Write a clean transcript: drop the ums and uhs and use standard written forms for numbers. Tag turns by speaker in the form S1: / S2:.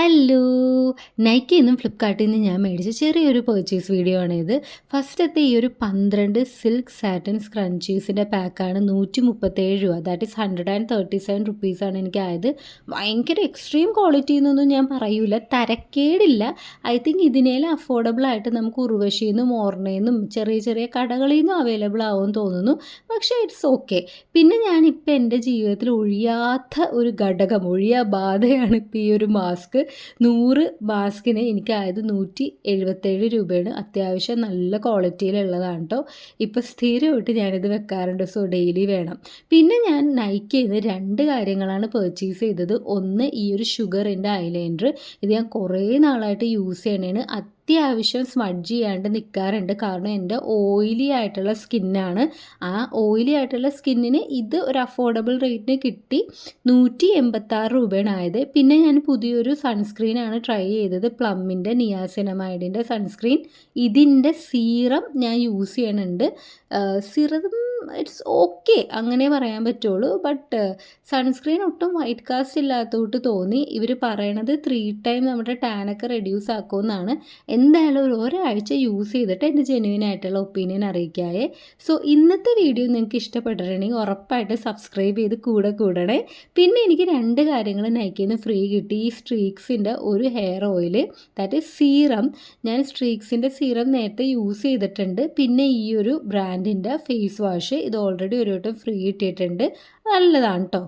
S1: Hello! നൈക്കിയിൽ നിന്നും ഫ്ലിപ്കാർട്ടിൽ നിന്നും ഞാൻ മേടിച്ച ചെറിയൊരു പർച്ചേസ് വീഡിയോ ആണിത്. ഫസ്റ്റത്തെ ഈ ഒരു 12 സിൽക്ക് സാറ്റിൻ സ്ക്രഞ്ചീസിൻ്റെ പാക്കാണ് രൂ. ദാറ്റ് ഈസ് ₹137 എനിക്കായത്. ഭയങ്കര എക്സ്ട്രീം ക്വാളിറ്റി എന്നൊന്നും ഞാൻ പറയൂല. തരക്കേടില്ല. ഐ തിങ്ക് ഇതിനേലും അഫോർഡബിൾ ആയിട്ട് നമുക്ക് ഉർവശിയിൽ നിന്നും ഓർണയിൽ നിന്നും ചെറിയ ചെറിയ കടകളിൽ നിന്നും അവൈലബിൾ ആവുമെന്ന് തോന്നുന്നു. പക്ഷേ ഇറ്റ്സ് ഓക്കെ. പിന്നെ ഞാനിപ്പോൾ എൻ്റെ ജീവിതത്തിൽ ഒഴിയാത്ത ഒരു ഘടകം, ബാധയാണ് ഇപ്പോൾ ഈ ഒരു മാസ്ക്. 100 മാസ്കിന് എനിക്കായത് രൂപയാണ്. അത്യാവശ്യം നല്ല ക്വാളിറ്റിയിലുള്ളതാണ് കേട്ടോ. ഇപ്പോൾ സ്ഥിരമായിട്ട് ഞാനിത് വെക്കാറുണ്ട്. സോ ഡെയിലി വേണം. പിന്നെ ഞാൻ നൈക്കിയിൽ നിന്ന് 2 കാര്യങ്ങളാണ് പർച്ചേസ് ചെയ്തത്. ഒന്ന് ഈ ഒരു ഷുഗറിൻ്റെ ഐലൈനർ. ഇത് ഞാൻ കുറേ നാളായിട്ട് യൂസ് ചെയ്യണേന് അത്യാവശ്യം സ്മഡ്ജ് ചെയ്യാണ്ട് നിൽക്കാറുണ്ട്. കാരണം എൻ്റെ ഓയിലി ആയിട്ടുള്ള സ്കിന്നാണ്. ആ ഓയിലി ആയിട്ടുള്ള സ്കിന്നിന് ഇത് ഒരു അഫോർഡബിൾ റേറ്റിന് കിട്ടി. രൂപയാണ് ആയത്. പിന്നെ ഞാൻ പുതിയൊരു സൺസ്ക്രീനാണ് ട്രൈ ചെയ്തത്. പ്ലമ്മിൻ്റെ നിയാസിനമൈഡിൻ്റെ സൺസ്ക്രീൻ. ഇതിൻ്റെ സീറം ഞാൻ യൂസ് ചെയ്യണുണ്ട്. സീറം ഇറ്റ്സ് ഓക്കെ അങ്ങനെ പറയാൻ പറ്റുള്ളൂ. ബട്ട് സൺസ്ക്രീൻ ഒട്ടും വൈറ്റ് കാസ്റ്റ് ഇല്ലാത്തതുകൊണ്ട് തോന്നി. ഇവർ പറയണത് 3 ടൈം നമ്മുടെ ടാനൊക്കെ റെഡ്യൂസ് ആക്കുമെന്നാണ്. എന്തായാലും ഒരാഴ്ച യൂസ് ചെയ്തിട്ട് എൻ്റെ ജെന്യുവൻ ആയിട്ടുള്ള ഒപ്പീനിയൻ അറിയിക്കാവേ. സോ ഇന്നത്തെ വീഡിയോ നിങ്ങൾക്ക് ഇഷ്ടപ്പെട്ടിട്ടുണ്ടെങ്കിൽ ഉറപ്പായിട്ട് സബ്സ്ക്രൈബ് ചെയ്ത് കൂടണേ. പിന്നെ എനിക്ക് 2 കാര്യങ്ങൾ നൈക്കിയിൽ നിന്ന് ഫ്രീ കിട്ടി. ഈ സ്ട്രീക്സിൻ്റെ ഒരു hair oil, that is serum. ഞാൻ സ്ട്രീക്സിൻ്റെ സീറം നേരത്തെ യൂസ് ചെയ്തിട്ടുണ്ട്. പിന്നെ ഈ ഒരു ബ്രാൻഡിൻ്റെ ഫേസ് വാഷ്, ഇത് ഓൾറെഡി ഒരു വട്ടം ഫ്രീ കിട്ടിയിട്ടുണ്ട്. നല്ലതാണ് കേട്ടോ.